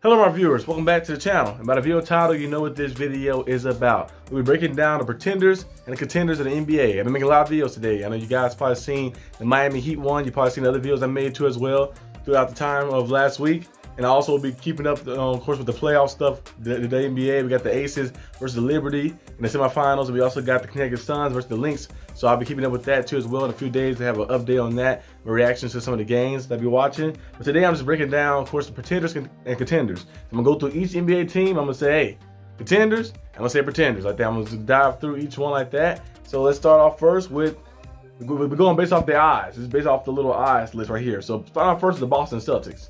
Hello my viewers, welcome back to the channel. And by the video title, you know what this video is about. We'll be breaking down the pretenders and the contenders of the NBA. I've been making a lot of videos today. I know you guys probably seen the Miami Heat one. You probably seen other videos I made too as well throughout the time of last week. And I'll also be keeping up, of course, with the playoff stuff, the NBA. We got the Aces versus the Liberty in the semifinals. And we also got the Connecticut Suns versus the Lynx. So I'll be keeping up with that too as well in a few days to have an update on that, reactions to some of the games that I'll be watching. But today I'm just breaking down, of course, the pretenders and contenders. I'm going to go through each NBA team. I'm going to say, hey, contenders. I'm going to say pretenders like that. I'm going to dive through each one like that. So let's start off first with, we're going based off the eyes. It's based off the little eyes list right here. So start off first with the Boston Celtics.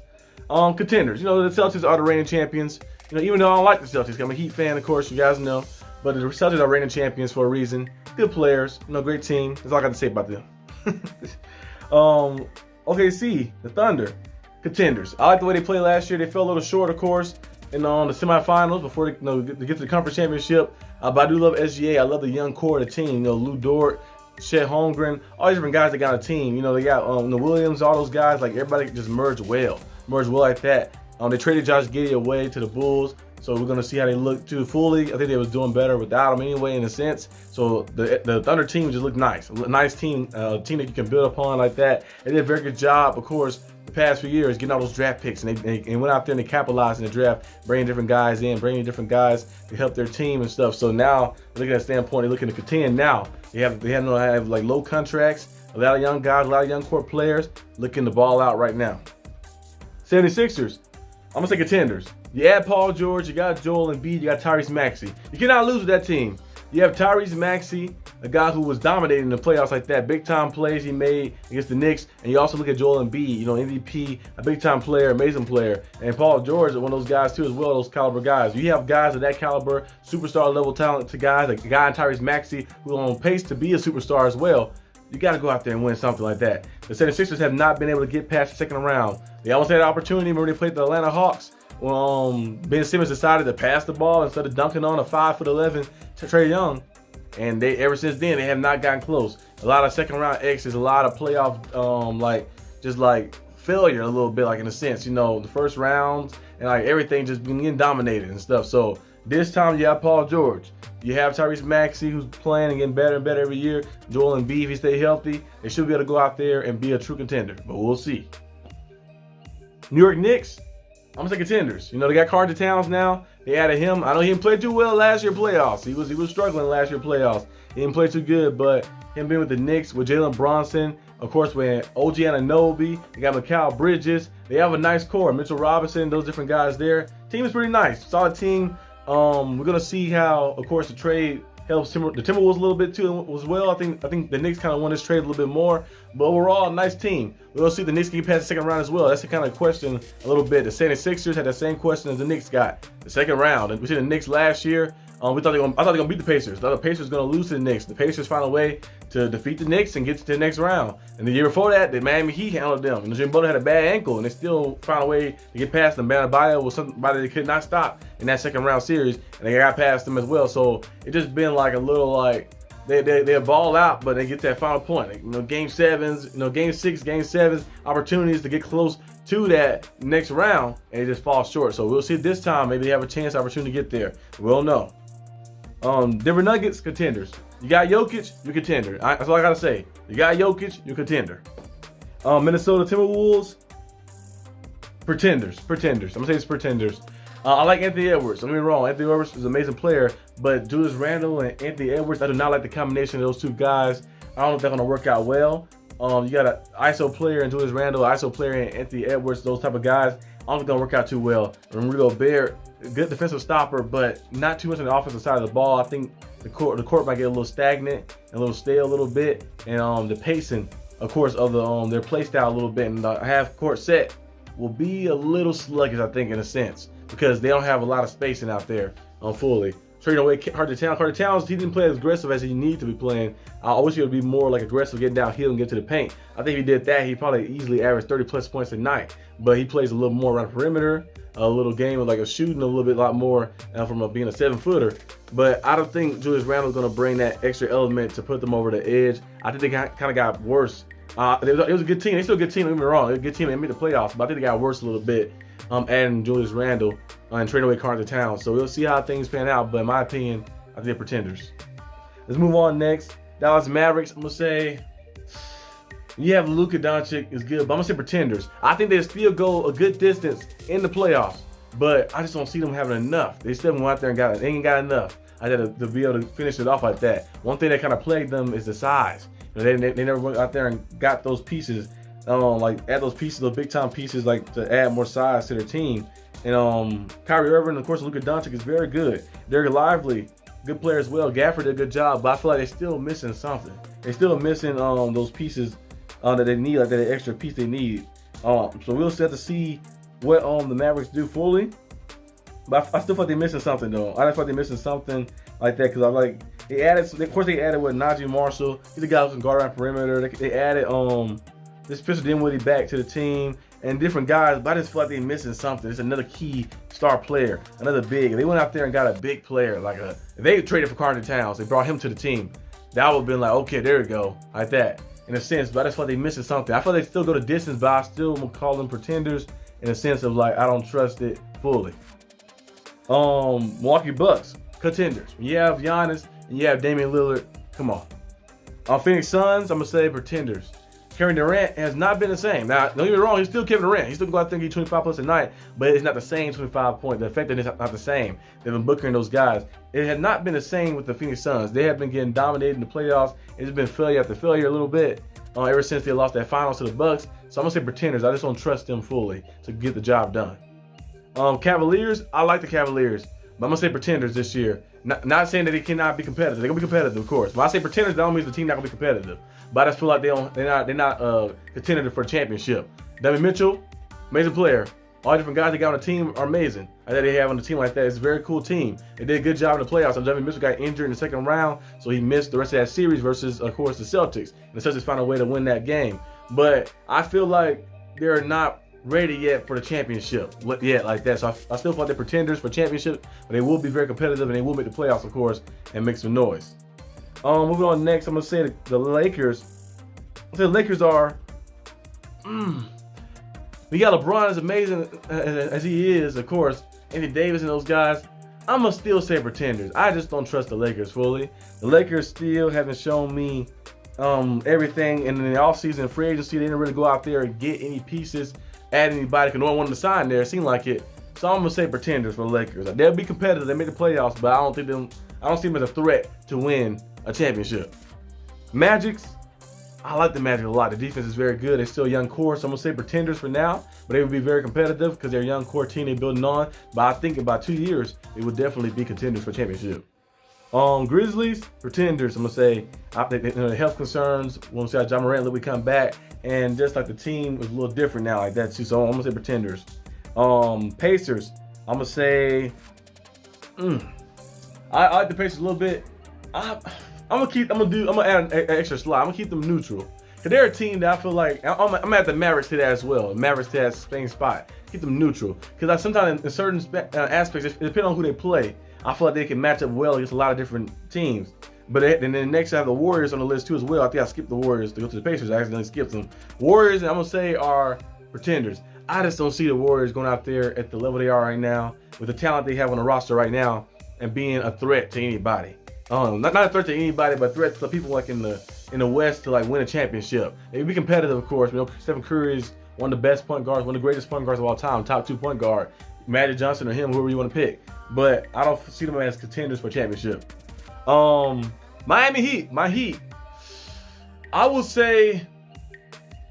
Contenders, you know, the Celtics are the reigning champions. You know, even though I don't like the Celtics, I'm a Heat fan, of course, you guys know. But the Celtics are reigning champions for a reason. Good players, you know, great team. That's all I got to say about them. OKC, the Thunder, contenders. I like the way they played last year. They fell a little short, of course, in the semifinals before they, to get to the conference championship. But I do love SGA. I love the young core of the team. You know, Lou Dort, Chet Holmgren, all these different guys that got a team. You know, they got the Williams, all those guys. Like everybody just merged well like that. They traded Josh Giddey away to the Bulls, so we're gonna see how they look too fully. I think they was doing better without him anyway, in a sense. So the Thunder team just looked nice, a nice team, team that you can build upon like that. They did a very good job, of course, the past few years getting all those draft picks, and they went out there and they capitalized in the draft, bringing different guys in, bringing different guys to help their team and stuff. So now, looking at that standpoint, they're looking to contend now. They have like low contracts, a lot of young guys, a lot of young core players looking to ball out right now. 76ers, I'm gonna say contenders. You add Paul George, you got Joel Embiid, you got Tyrese Maxey. You cannot lose with that team. You have Tyrese Maxey, a guy who was dominating the playoffs like that, big time plays he made against the Knicks, and you also look at Joel Embiid, you know, MVP, a big time player, amazing player, and Paul George is one of those guys too as well, those caliber guys. You have guys of that caliber, superstar level talent to guys, like a guy in Tyrese Maxey who's on pace to be a superstar as well. You got to go out there and win something like that. The 76ers have not been able to get past the second round. They almost had an opportunity. Remember they played the Atlanta Hawks. Ben Simmons decided to pass the ball instead of dunking on a 5'11" Trae Young. And ever since then, they have not gotten close. A lot of second round exits, a lot of playoff, like failure a little bit, like in a sense, you know, the first rounds and like everything just been getting dominated and stuff. So this time you have Paul George. You have Tyrese Maxey, who's playing and getting better and better every year. Joel Embiid, if he stay healthy, they should be able to go out there and be a true contender. But we'll see. New York Knicks, I'm gonna say contenders. You know, they got Carter Towns now. They added him. I know he didn't play too well last year playoffs. He was struggling last year playoffs. He didn't play too good, but him being with the Knicks, with Jalen Brunson, of course, with OG Anunoby, they got Mikal Bridges. They have a nice core. Mitchell Robinson, those different guys there. Team is pretty nice. Solid team. We're gonna see how, of course, the trade helps the Timberwolves a little bit too as well. I think the Knicks kind of won this trade a little bit more, but overall, a nice team. We're gonna see the Knicks get past the second round as well. That's the kind of question a little bit. The 76ers had the same question as the Knicks got the second round, and we see the Knicks last year. I thought they were gonna beat the Pacers. I thought the Pacers were gonna lose to the Knicks. The Pacers found a way to defeat the Knicks and get to the next round. And the year before that, the Miami Heat handled them. You know, Jimmy Butler had a bad ankle, and they still found a way to get past them. Bam Adebayo was somebody they could not stop in that second round series, and they got past them as well. So it just been like a little like they ball out, but they get that final point. Like, you know, game sevens, you know, game 6, game 7s, opportunities to get close to that next round, and it just falls short. So we'll see this time. Maybe they have a chance, opportunity to get there. We'll know. Denver Nuggets, contenders. You got Jokic, you're contender. That's all I gotta say. You got Jokic, you're contender. Minnesota Timberwolves, pretenders. I'm gonna say it's pretenders. I like Anthony Edwards. Don't get me wrong. Anthony Edwards is an amazing player, but Julius Randle and Anthony Edwards, I do not like the combination of those two guys. I don't know if they're gonna work out well. You got an ISO player in Julius Randle, ISO player in Anthony Edwards, those type of guys. I don't think they're gonna work out too well. Rudy Gobert, good defensive stopper, but not too much on the offensive side of the ball. I think the court might get a little stagnant, a little stale a little bit, and the pacing, of course, of their play style a little bit, and the half court set will be a little sluggish, I think, in a sense, because they don't have a lot of spacing out there fully. Trading away Carter Towns, he didn't play as aggressive as he needed to be playing. I wish he would be more like aggressive, getting downhill and get to the paint. I think if he did that, he'd probably easily average 30+ points a night. But he plays a little more around the perimeter, a little game of like a shooting a little bit lot more from being a 7-footer. But I don't think Julius Randle's going to bring that extra element to put them over the edge. I think they kind of got worse. It was a good team. They still a good team, don't get me wrong. It was a good team. They made the playoffs, but I think they got worse a little bit adding Julius Randle and trading away Carter Towns. So we'll see how things pan out. But in my opinion, I think they're pretenders. Let's move on next. Dallas Mavericks. I'm gonna say, yeah, Luka Doncic is good, but I'm gonna say pretenders. I think they still go a good distance in the playoffs, but I just don't see them having enough. They still went out there and they ain't got enough. I got to be able to finish it off like that. One thing that kind of plagued them is the size. They never went out there and got those pieces, like add those pieces, those big time pieces, like to add more size to their team. And Kyrie Irving, of course, Luka Doncic is very good. They're lively, good player as well. Gafford did a good job, but I feel like they're still missing something. They're still missing those pieces that they need, like that extra piece they need. So we'll have to see what the Mavericks do fully. But I still feel like they're missing something though. I just feel like they're missing something like that because I like they added. Of course, they added with Najee Marshall. He's a guy who can guard around perimeter. They added this Spencer Dinwiddie back to the team and different guys. But I just feel like they're missing something. It's another key star player, another big. If they went out there and got a big player if they traded for Carter Towns, they brought him to the team. That would have been like, okay, there we go, like that. In a sense, but I just feel like they're missing something. I feel like they still go to distance, but I still will call them pretenders in a sense of like I don't trust it fully. Milwaukee Bucks, contenders. When you have Giannis and you have Damian Lillard, come on. Phoenix Suns, I'm gonna say pretenders. Kevin Durant has not been the same. Now, don't get me wrong, he's still Kevin Durant. He's still going out there and get 25 plus a night, but it's not the same 25 points. The effectiveness is not the same. They've been booking those guys. It has not been the same with the Phoenix Suns. They have been getting dominated in the playoffs. It's been failure after failure a little bit ever since they lost that finals to the Bucks. So I'm gonna say pretenders. I just don't trust them fully to get the job done. Cavaliers, I like the Cavaliers, but I'm gonna say pretenders this year. Not saying that they cannot be competitive. They're gonna be competitive, of course. When I say pretenders, that don't mean the team not gonna be competitive. But I just feel like they're not contending for a championship. Devin Mitchell, amazing player. All the different guys they got on the team are amazing. I think they have on the team like that. It's a very cool team. They did a good job in the playoffs. And Devin Mitchell got injured in the second round, so he missed the rest of that series versus, of course, the Celtics. And the Celtics found a way to win that game. But I feel like they're not ready yet for the championship yet like that. So I still feel like they're pretenders for championship, but they will be very competitive and they will make the playoffs, of course, and make some noise. Moving on next, I'm gonna say the Lakers. I say the Lakers are. We got LeBron as amazing as he is, of course. Anthony Davis and those guys. I'm gonna still say pretenders. I just don't trust the Lakers fully. The Lakers still haven't shown me everything. And in the offseason free agency, they didn't really go out there and get any pieces, add anybody, because no one wanted to sign there. It seemed like it. So I'm gonna say pretenders for the Lakers. They'll be competitive. They make the playoffs, but I don't see them as a threat to win a championship. Magics, I like the Magic a lot. The defense is very good. They're still a young core, so I'm gonna say pretenders for now. But they would be very competitive because they're a young core team they're building on. But I think in about 2 years, they would definitely be contenders for championship. Grizzlies, pretenders. I'm gonna say the health concerns. We'll see how John Morant will come back, and just like the team is a little different now, like that too. So I'm gonna say pretenders. Pacers, I'm gonna say. I like the Pacers a little bit. I'm gonna add an extra slot. I'm gonna keep them neutral. Cause they're a team that I feel like I'm at the Mavericks to that as well. Mavericks to that same spot. Keep them neutral. Cause sometimes in certain aspects, it depends on who they play. I feel like they can match up well against a lot of different teams. But then next I have the Warriors on the list too as well. I think I skipped the Warriors to go to the Pacers. I accidentally skipped them. Warriors, I'm gonna say, are pretenders. I just don't see the Warriors going out there at the level they are right now with the talent they have on the roster right now and being a threat to anybody. Not a threat to anybody, but a threat to people like in the West to like win a championship. They can be competitive, of course. You know, Stephen Curry is one of the best point guards, one of the greatest point guards of all time, top 2 point guard. Magic Johnson or him, whoever you want to pick. But I don't see them as contenders for championship. Miami Heat, my Heat. I will say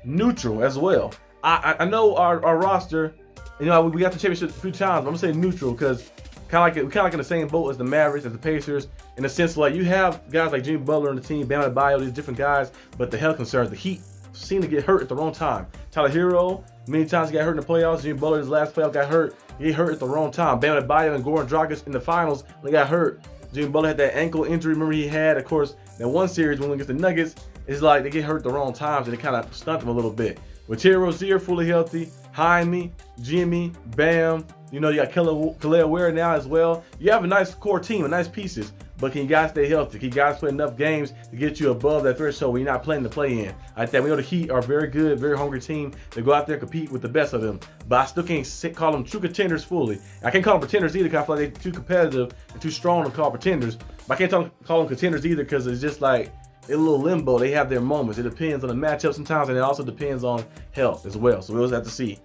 neutral as well. I know our roster. You know, we got the championship a few times. I'm gonna say neutral because kind of like in the same boat as the Mavericks, as the Pacers, in the sense like you have guys like Jimmy Butler on the team, Bam Adebayo, these different guys, but the health concerns, the Heat seem to get hurt at the wrong time. Tyler Hero, many times he got hurt in the playoffs. Jimmy Butler, his last playoff, got hurt. He hurt at the wrong time. Bam Adebayo and Goran Dragic in the finals, they got hurt. Jimmy Butler had that ankle injury. Remember he had, of course, that one series when we against the Nuggets. It's like they get hurt at the wrong times and it kind of stunt them a little bit. With Terry Rozier fully healthy, Jaime, Jimmy, Bam, you know, you got Kelly Ware now as well. You have a nice core team, nice pieces. but can you guys stay healthy? Can you guys play enough games to get you above that threshold when you're not playing the play-in? Like that, we know the Heat are a very good, very hungry team. They go out there and compete with the best of them, but I still can't call them true contenders fully. I can't call them pretenders either because I feel like they're too competitive and too strong to call pretenders. But I can't call them contenders either because it's just like they're a little limbo. They have their moments. It depends on the matchup sometimes, and it also depends on health as well. So we'll just have to see.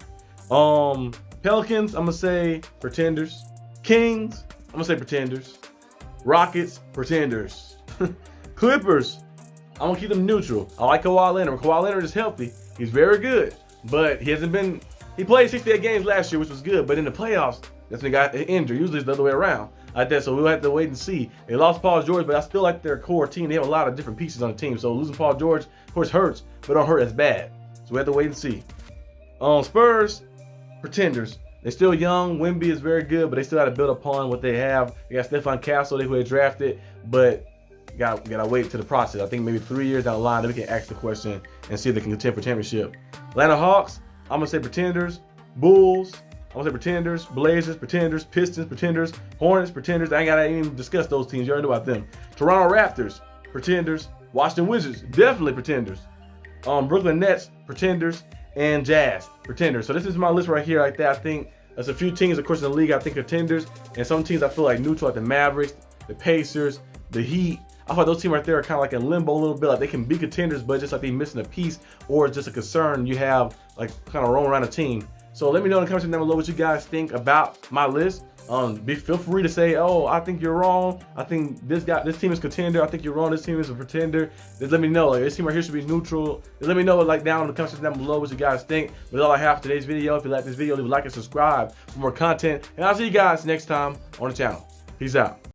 Pelicans, I'm gonna say pretenders. Kings, I'm gonna say pretenders. Rockets, pretenders. Clippers, I'm gonna keep them neutral. I like Kawhi Leonard. Kawhi Leonard is healthy. He's very good, but he played 68 games last year, which was good, but in the playoffs, that's when he got injured. Usually it's the other way around like that, so we'll have to wait and see. They lost Paul George, but I still like their core team. They have a lot of different pieces on the team, so losing Paul George, of course, hurts, but don't hurt as bad. So we have to wait and see. Spurs, pretenders. They're still young. Wemby is very good, but they still got to build upon what they have. They got Stephon Castle, who they drafted, but gotta wait to the process. I think maybe 3 years down the line, then we can ask the question and see if they can contend for championship. Atlanta Hawks, I'm gonna say pretenders. Bulls, I'm gonna say pretenders. Blazers, pretenders. Pistons, pretenders. Hornets, pretenders. I ain't gotta even discuss those teams. You already know about them. Toronto Raptors, pretenders. Washington Wizards, definitely pretenders. Brooklyn Nets, pretenders. And Jazz, pretenders. So this is my list right here, like that. I think there's a few teams, of course, in the league I think contenders, and some teams I feel like neutral, like the Mavericks, the Pacers, the Heat. I feel like those teams right there are kind of like in limbo a little bit. Like they can be contenders, but just like they missing a piece, or it's just a concern you have, like kind of rolling around a team. So let me know in the comments down below what you guys think about my list. Feel free to say, oh, I think you're wrong. I think this team is contender. I think you're wrong. This team is a pretender. Just let me know. Like, this team right here should be neutral. Just let me know, like, down in the comments down below what you guys think. But that's all I have for today's video. If you like this video, leave a like and subscribe for more content. And I'll see you guys next time on the channel. Peace out.